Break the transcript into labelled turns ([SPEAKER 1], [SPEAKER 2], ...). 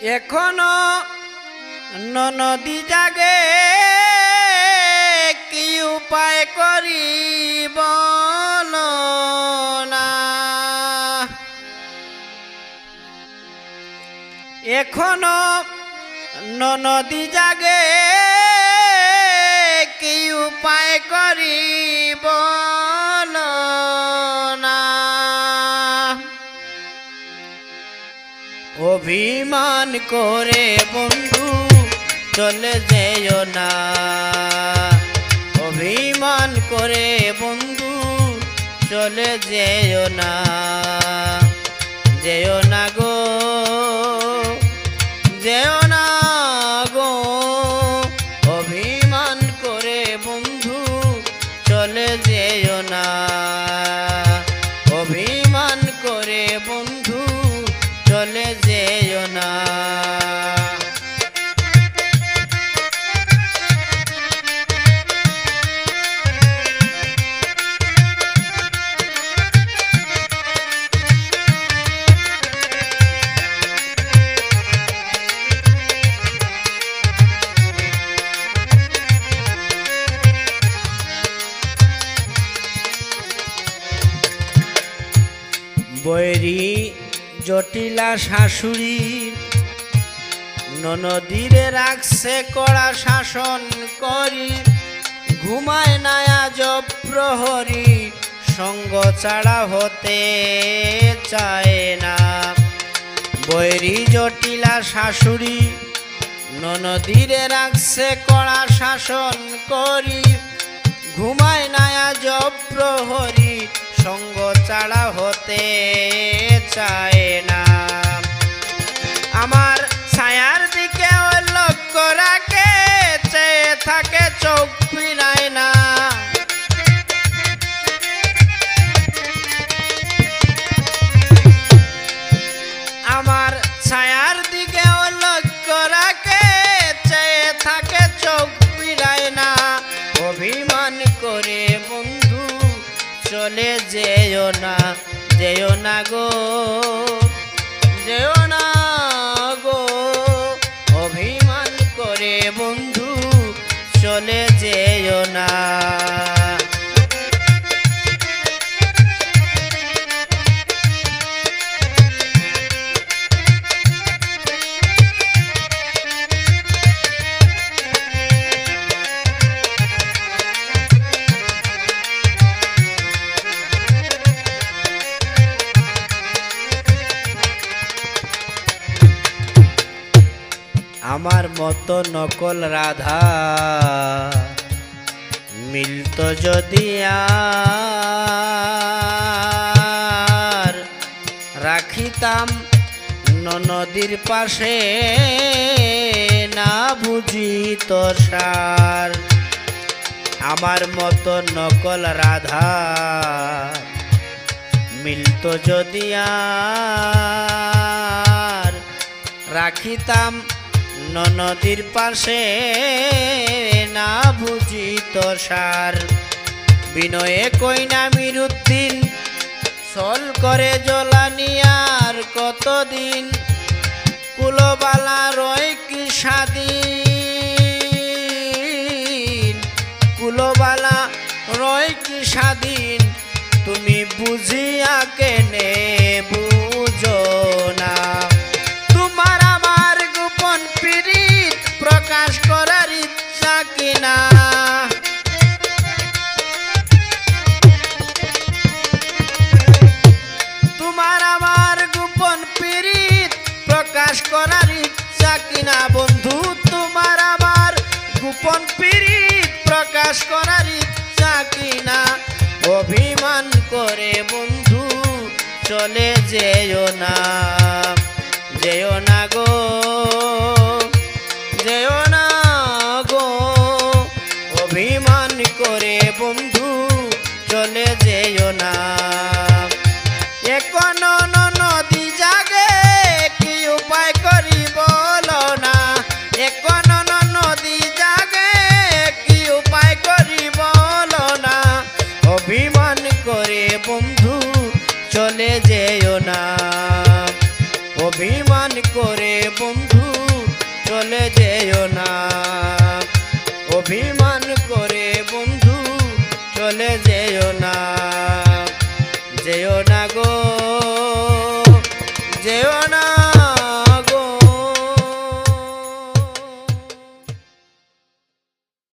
[SPEAKER 1] এখনো ননদী জাগে কি উপায় করি বলো না। এখনো ননদী জাগে কি উপায় করি বলো না। অভিমান করে বন্ধু চলে যেও না, অভিমান করে বন্ধু চলে যেও না, যেও না গো, যেও না গো। অভিমান করে বন্ধু চলে যেও না, অভিমান করে বন্ধু চলে যেও না। বৈরী জটিলা শাশুড়ি ননদীরে রাখছে কড়া শাসন করি, ঘুমায় না আজ প্রহরী, সঙ্গ ছাড়া হতে চায় না। বৈরী জটিলা শাশুড়ি ননদীরে রাখছে কড়া শাসন করি, ঘুমায় না আজ প্রহরী, সঙ্গ ছাড়া হতে চায় না। আমার ছায়ার দিকে লক্ষ্য রাখে, চেয়ে থাকে চোখ ফিরায় না। আমার ছায়ার দিকে লক্ষ্য রাখে, চেয়ে থাকে চোখ ফিরায় না। অভিমান করে বন্ধু চলে যেও না, যেও না গো, যেও না গো। অভিমান করে বন্ধু চলে যেও না। আমার মতো নকল রাধা মিলত যদি আর রাখিতাম ননদীর পাশে, না বুঝি তোর সার। আমার মতো নকল রাধা মিলত যদি আর রাখিতাম ননদীর পাশে, না বুঝি তো সার। বিনয়ে কইনা মিরুদ্দিন ছল করে জ্বলানিয়ার কতদিন, কুলবালা রয় কি স্বাধীন, কুলবালা রয় কি স্বাধীন। তুমি বুঝিয়া কেনে বুঝো না, তোমার আমার গোপন পীড়িত প্রকাশ করার ইচ্ছা কিনা। তোমার আমার গোপন পীড়িত প্রকাশ করার ইচ্ছা কিনা বন্ধু, তোমার আমার গোপন পীড়িত প্রকাশ করার ইচ্ছা কিনা। অভিমান করে বন্ধু চলে যেও না, যেও না গো, যেও না গো। অভিমান করে বন্ধু চলে যেও না। এখনো নদী জাগে কি উপায় করি বলো না, এখনো নদী জাগে কি উপায় করি বলো না। অভিমান করে বন্ধু চলে যেও না, অভিমান করে বন্ধু চলে যেও না, অভিমান